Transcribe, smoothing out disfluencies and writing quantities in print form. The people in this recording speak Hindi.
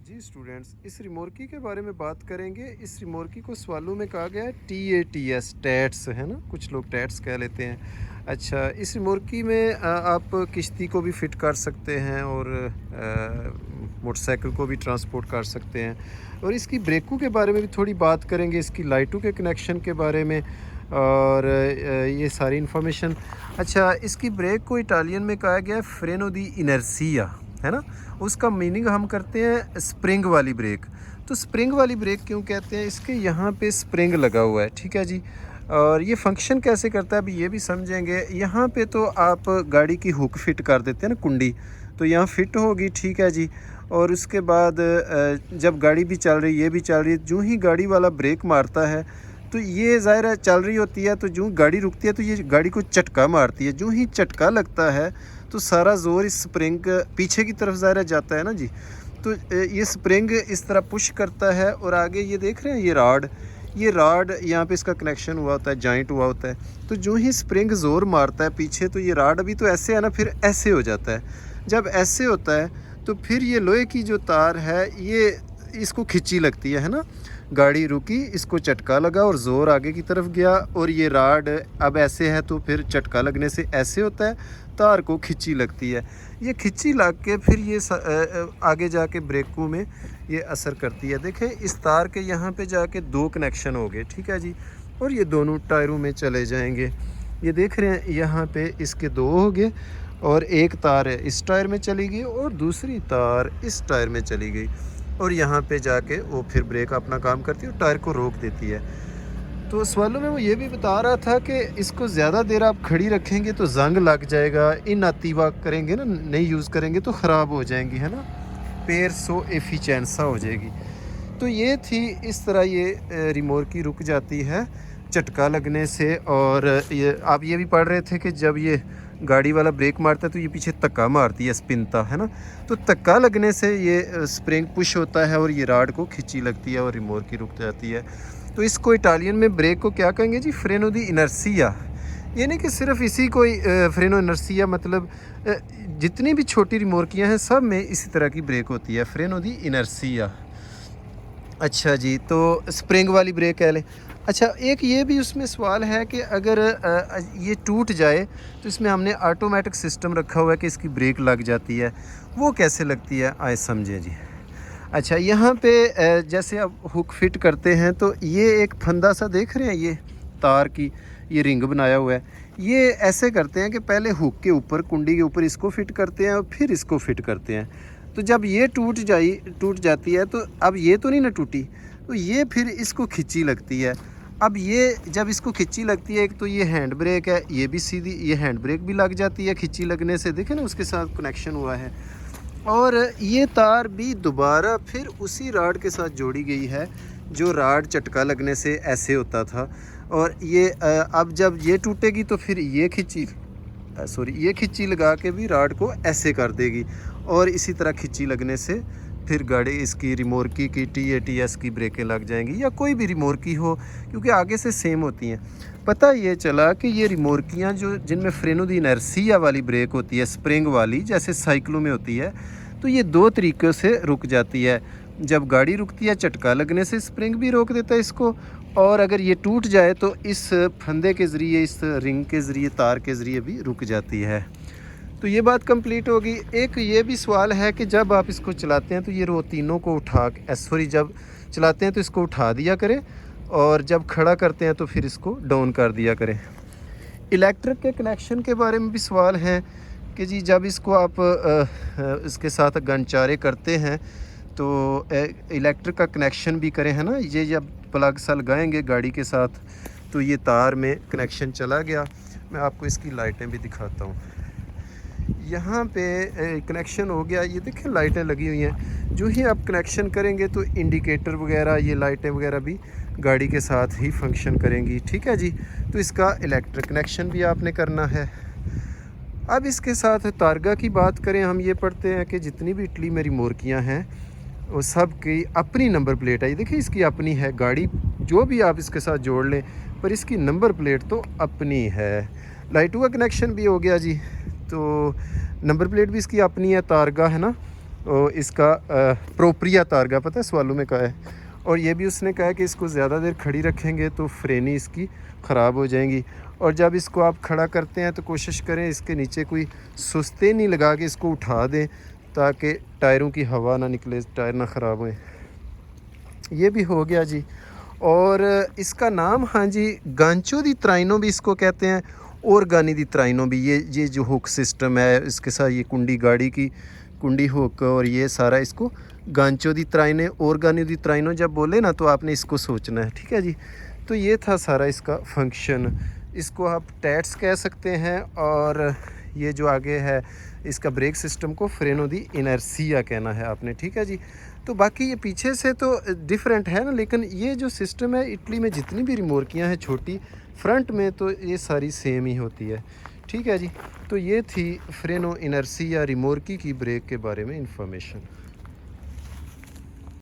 जी स्टूडेंट्स, इस रिमोर्की के बारे में बात करेंगे। इस रिमोर्की को सवालों में कहा गया है TATS, टैट्स है ना, कुछ लोग टैट्स कह लेते हैं। अच्छा, इस रिमोर्की में आप किश्ती को भी फिट कर सकते हैं और मोटरसाइकिल को भी ट्रांसपोर्ट कर सकते हैं। और इसकी ब्रेकों के बारे में भी थोड़ी बात करेंगे, इसकी लाइटों के कनेक्शन के बारे में और ये सारी इन्फॉर्मेशन। अच्छा, इसकी ब्रेक को इटालियन में कहा गया है फ्रेनो दी इनर्सिया, है ना। उसका मीनिंग हम करते हैं स्प्रिंग वाली ब्रेक। तो स्प्रिंग वाली ब्रेक क्यों कहते हैं? इसके यहाँ पे स्प्रिंग लगा हुआ है, ठीक है जी। और ये फंक्शन कैसे करता है अभी ये भी समझेंगे। यहाँ पे तो आप गाड़ी की हुक फिट कर देते हैं ना, कुंडी, तो यहाँ फिट होगी, ठीक है जी। और उसके बाद जब गाड़ी भी चल रही, ये भी चल रही है, जो ही गाड़ी वाला ब्रेक मारता है तो ये ज़ाहिर है चल रही होती है, तो जो गाड़ी रुकती है तो ये गाड़ी को झटका मारती है। जो ही झटका लगता है तो सारा ज़ोर इस स्प्रिंग पीछे की तरफ ज़ाहिर जाता है ना जी। तो ये स्प्रिंग इस तरह पुश करता है और आगे ये देख रहे हैं ये रॉड यहाँ पे इसका कनेक्शन हुआ होता है, जॉइंट हुआ होता है। तो जो ही स्प्रिंग ज़ोर मारता है पीछे तो ये रॉड अभी तो ऐसे है ना, फिर ऐसे हो जाता है। जब ऐसे होता है तो फिर ये लोहे की जो तार है ये इसको खिंची लगती है ना। गाड़ी रुकी, इसको झटका लगा और ज़ोर आगे की तरफ गया और ये राड अब ऐसे है तो फिर झटका लगने से ऐसे होता है, तार को खिंची लगती है। ये खिंची लग के फिर ये आगे जाके ब्रेकों में ये असर करती है। देखें, इस तार के यहाँ पे जाके दो कनेक्शन हो गए, ठीक है जी। और ये दोनों टायरों में चले जाएंगे। ये देख रहे हैं यहाँ पे इसके दो हो गए और एक तार है इस टायर में चली गई और दूसरी तार इस टायर में चली गई। और यहाँ पे जाके वो फिर ब्रेक अपना काम करती है और टायर को रोक देती है। तो सवालों में वो ये भी बता रहा था कि इसको ज़्यादा देर आप खड़ी रखेंगे तो जंग लग जाएगा, इनअतीवा करेंगे ना, नहीं यूज़ करेंगे तो ख़राब हो जाएंगी, है ना, पेरसो एफिशिएंसा हो जाएगी। तो ये थी, इस तरह ये रिमोर्की रुक जाती है झटका लगने से। और ये आप ये भी पढ़ रहे थे कि जब ये गाड़ी वाला ब्रेक मारता है तो ये पीछे धक्का मारती है, स्पिनता है ना। तो धक्का लगने से ये स्प्रिंग पुश होता है और ये राड को खिंची लगती है और रिमोर्की रुक जाती है। तो इसको इटालियन में ब्रेक को क्या कहेंगे जी? फ्रेनो दी इनर्सिया। ये नहीं कि सिर्फ इसी को फ्रेनो इनर्सिया, मतलब जितनी भी छोटी रिमोर्कियाँ हैं सब में इसी तरह की ब्रेक होती है, फ्रेनो दी इनर्सिया। अच्छा जी, तो स्प्रिंग वाली ब्रेक कह लें। अच्छा, एक ये भी उसमें सवाल है कि अगर ये टूट जाए तो इसमें हमने ऑटोमेटिक सिस्टम रखा हुआ है कि इसकी ब्रेक लग जाती है, वो कैसे लगती है आए समझें जी। अच्छा, यहाँ पे जैसे अब हुक फिट करते हैं तो ये एक फंदा सा देख रहे हैं, ये तार की ये रिंग बनाया हुआ है। ये ऐसे करते हैं कि पहले हुक के ऊपर, कुंडी के ऊपर इसको फिट करते हैं और फिर इसको फिट करते हैं। तो जब ये टूट जाती है तो अब ये तो नहीं ना टूटी, तो ये फिर इसको खिंची लगती है। अब ये जब इसको खिंची लगती है, एक तो ये हैंड ब्रेक है, ये भी सीधी ये हैंड ब्रेक भी लग जाती है खिंची लगने से, देखें ना उसके साथ कनेक्शन हुआ है। और ये तार भी दोबारा फिर उसी राड के साथ जोड़ी गई है जो राड झटका लगने से ऐसे होता था। और ये अब जब ये टूटेगी तो फिर ये खिंची लगा के भी राड को ऐसे कर देगी और इसी तरह खिंची लगने से फिर गाड़ी इसकी रिमोर्की की TATS की ब्रेकें लग जाएंगी, या कोई भी रिमोर्की हो, क्योंकि आगे से सेम होती हैं। पता ये चला कि ये रिमोर्कियाँ जो जिनमें फ्रेनो दी इनर्सिया वाली ब्रेक होती है, स्प्रिंग वाली, जैसे साइकिलों में होती है, तो ये दो तरीक़ों से रुक जाती है। जब गाड़ी रुकती है झटका लगने से स्प्रिंग भी रोक देता है इसको, और अगर ये टूट जाए तो इस फंदे के ज़रिए, इस रिंग के ज़रिए, तार के ज़रिए भी रुक जाती है। तो ये बात कंप्लीट होगी। एक ये भी सवाल है कि जब आप इसको चलाते हैं तो ये तीनों को जब चलाते हैं तो इसको उठा दिया करें और जब खड़ा करते हैं तो फिर इसको डाउन कर दिया करें। इलेक्ट्रिक के कनेक्शन के बारे में भी सवाल है कि जी जब इसको आप इसके साथ गनचारे करते हैं तो इलेक्ट्रिक का कनेक्शन भी करें, है ना। ये जब प्लग सा लगाएंगे गाड़ी के साथ तो ये तार में कनेक्शन चला गया। मैं आपको इसकी लाइटें भी दिखाता हूँ। यहाँ पे कनेक्शन हो गया, ये देखें लाइटें लगी हुई हैं। जो ही आप कनेक्शन करेंगे तो इंडिकेटर वगैरह, ये लाइटें वगैरह भी गाड़ी के साथ ही फंक्शन करेंगी, ठीक है जी। तो इसका इलेक्ट्रिक कनेक्शन भी आपने करना है। अब इसके साथ तारगा की बात करें, हम ये पढ़ते हैं कि जितनी भी इटली में रिमोर्कियाँ हैं वो सब की अपनी नंबर प्लेट है। ये देखिए इसकी अपनी है, गाड़ी जो भी आप इसके साथ जोड़ लें पर इसकी नंबर प्लेट तो अपनी है। लाइटों का कनेक्शन भी हो गया जी, तो नंबर प्लेट भी इसकी अपनी है, तारगा है ना। इसका प्रोप्रिया तारगा पता है सवालों में कहा है। और ये भी उसने कहा है कि इसको ज़्यादा देर खड़ी रखेंगे तो फ्रेनी इसकी ख़राब हो जाएंगी। और जब इसको आप खड़ा करते हैं तो कोशिश करें इसके नीचे कोई सुस्ते नहीं लगा के इसको उठा दें ताकि टायरों की हवा ना निकले, टायर ना ख़राब हों। ये भी हो गया जी। और इसका नाम हाँ जी गांचो दी त्राइनो भी इसको कहते हैं, और गानी दी त्राइनो भी। ये जो हुक सिस्टम है इसके साथ ये कुंडी गाड़ी की कुंडी हुक और ये सारा इसको गांचो दी त्राइने और गानी दी त्राइनो जब बोले ना तो आपने इसको सोचना है, ठीक है जी। तो ये था सारा इसका फंक्शन। इसको आप टैट्स कह सकते हैं। और ये जो आगे है इसका ब्रेक सिस्टम को फ्रेनो दी इनर्सिया कहना है आपने, ठीक है जी। तो बाकी ये पीछे से तो डिफरेंट है ना, लेकिन ये जो सिस्टम है इटली में जितनी भी रिमोर्कियाँ हैं छोटी फ्रंट में तो ये सारी सेम ही होती है, ठीक है जी। तो ये थी फ्रेनो इनर्सिया रिमोर्की की ब्रेक के बारे में इंफॉर्मेशन।